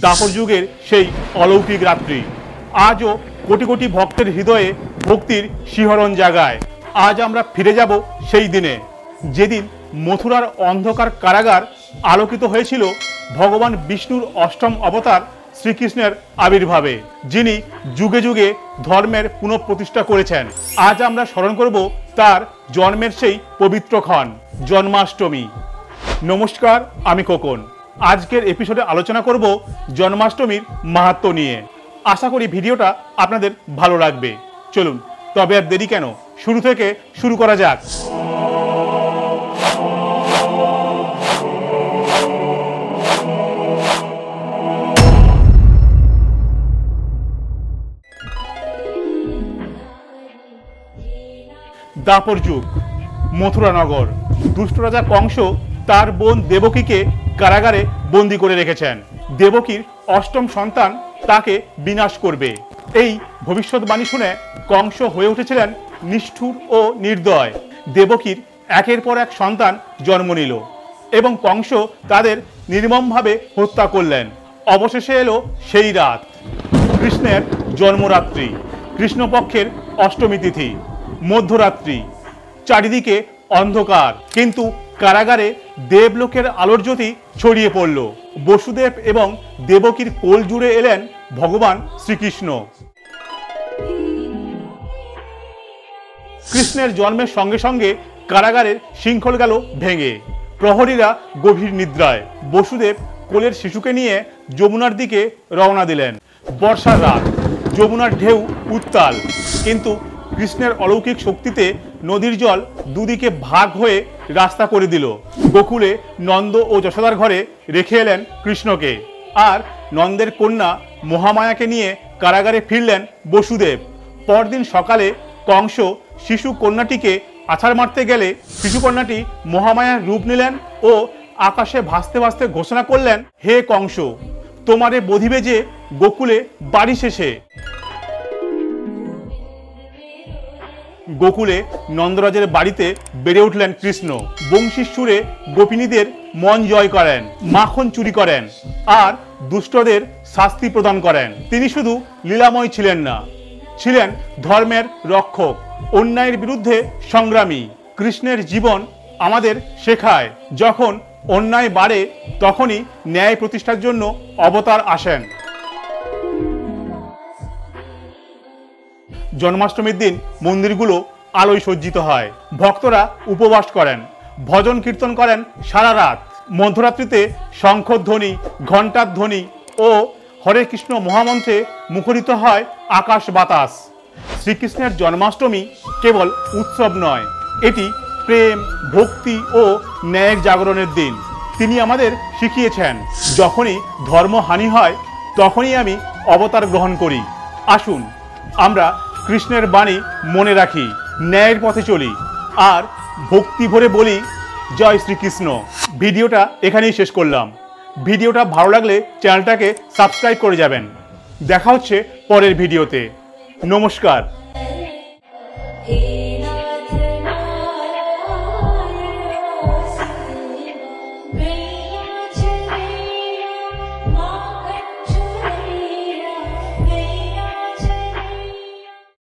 দাপর যুগের সেই অলৌকিক রাত্রি আজও কোটি কোটি ভক্তের হৃদয়ে ভক্তির শিহরণ জাগায়। আজ আমরা ফিরে যাব সেই দিনে, যেদিন মথুরার অন্ধকার কারাগার আলোকিত হয়েছিল ভগবান বিষ্ণুর অষ্টম অবতার শ্রীকৃষ্ণের আবির্ভাবে, যিনি যুগে যুগে ধর্মের পুনঃপ্রতিষ্ঠা করেছেন। আজ আমরা স্মরণ করব তার জন্মের সেই পবিত্র ক্ষণ, জন্মাষ্টমী। নমস্কার, আমি খোকন। আজকের এপিসোডে আলোচনা করব জন্মাষ্টমীর মাহাত্ম্য নিয়ে। আশা করি ভিডিওটা আপনাদের ভালো লাগবে। চলুন তবে আর দেরি কেন, শুরু থেকে শুরু করা যাক। দাপর যুগ, মথুরা নগর। দুষ্ট রাজা কংস তার বোন দেবকীকে কারাগারে বন্দী করে রেখেছেন। দেবকীর অষ্টম সন্তান তাকে বিনাশ করবে, এই ভবিষ্যৎবাণী শুনে কংস হয়ে উঠেছিলেন নিষ্ঠুর ও নির্দয়। দেবকীর একের পর এক সন্তান জন্ম নিল এবং কংস তাদের নির্মমভাবে হত্যা করলেন। অবশেষে এলো সেই রাত, কৃষ্ণের জন্মরাত্রি, কৃষ্ণপক্ষের অষ্টমী তিথি, মধ্যরাত্রি। চারিদিকে অন্ধকার, কিন্তু কারাগারে দেবলোকের আলোর জ্যোতি ছড়িয়ে পড়ল। বসুদেব এবং দেবকীর কোল জুড়ে এলেন ভগবান শ্রীকৃষ্ণ। কৃষ্ণের জন্মের সঙ্গে সঙ্গে কারাগারের শৃঙ্খল গেল ভেঙে। প্রহরীরা গভীর নিদ্রায়। বসুদেব কোলের শিশুকে নিয়ে যমুনার দিকে রওনা দিলেন। বর্ষার রাত, যমুনার ঢেউ উত্তাল, কিন্তু কৃষ্ণের অলৌকিক শক্তিতে নদীর জল দুদিকে ভাগ হয়ে রাস্তা করে দিল। গোকুলে নন্দ ও যশোদার ঘরে রেখে এলেন কৃষ্ণকে, আর নন্দের কন্যা মহামায়াকে নিয়ে কারাগারে ফিরলেন বসুদেব। পরদিন সকালে কংস শিশু কন্যাটিকে আছাড় মারতে গেলে শিশুকন্যাটি মহামায়ার রূপ নিলেন ও আকাশে ভাসতে ভাসতে ঘোষণা করলেন, হে কংস, তোমারে বধিবে যে গোকুলে বাড়ি শেষে। গোকুলে নন্দরাজের বাড়িতে বেড়ে উঠলেন কৃষ্ণ। বংশীর সুরে গোপিনীদের মন জয় করেন, মাখন চুরি করেন আর দুষ্টদের শাস্তি প্রদান করেন। তিনি শুধু লীলাময় ছিলেন না, ছিলেন ধর্মের রক্ষক, অন্যায়ের বিরুদ্ধে সংগ্রামী। কৃষ্ণের জীবন আমাদের শেখায়, যখন অন্যায় বাড়ে তখনই ন্যায় প্রতিষ্ঠার জন্য অবতার আসেন। জন্মাষ্টমীর দিন মন্দিরগুলো আলোয় সজ্জিত হয়। ভক্তরা উপবাস করেন, ভজন কীর্তন করেন সারা রাত। মধ্যরাত্রিতে শঙ্খধ্বনি, ঘণ্টার ধ্বনি ও হরে কৃষ্ণ মহামন্ত্রে মুখরিত হয় আকাশ বাতাস। শ্রীকৃষ্ণের জন্মাষ্টমী কেবল উৎসব নয়, এটি প্রেম, ভক্তি ও ন্যায়ের জাগরণের দিন। তিনি আমাদের শিখিয়েছেন, যখনই ধর্মহানি হয় তখনই আমি অবতার গ্রহণ করি। আসুন আমরা কৃষ্ণের বাণী মনে রাখি, ন্যায়ের পথে চলি আর ভক্তি ভরে বলি, জয় শ্রীকৃষ্ণ। ভিডিওটা এখানেই শেষ করলাম। ভিডিওটা ভালো লাগলে চ্যানেলটাকে সাবস্ক্রাইব করে যাবেন। দেখা হচ্ছে পরের ভিডিওতে। নমস্কার।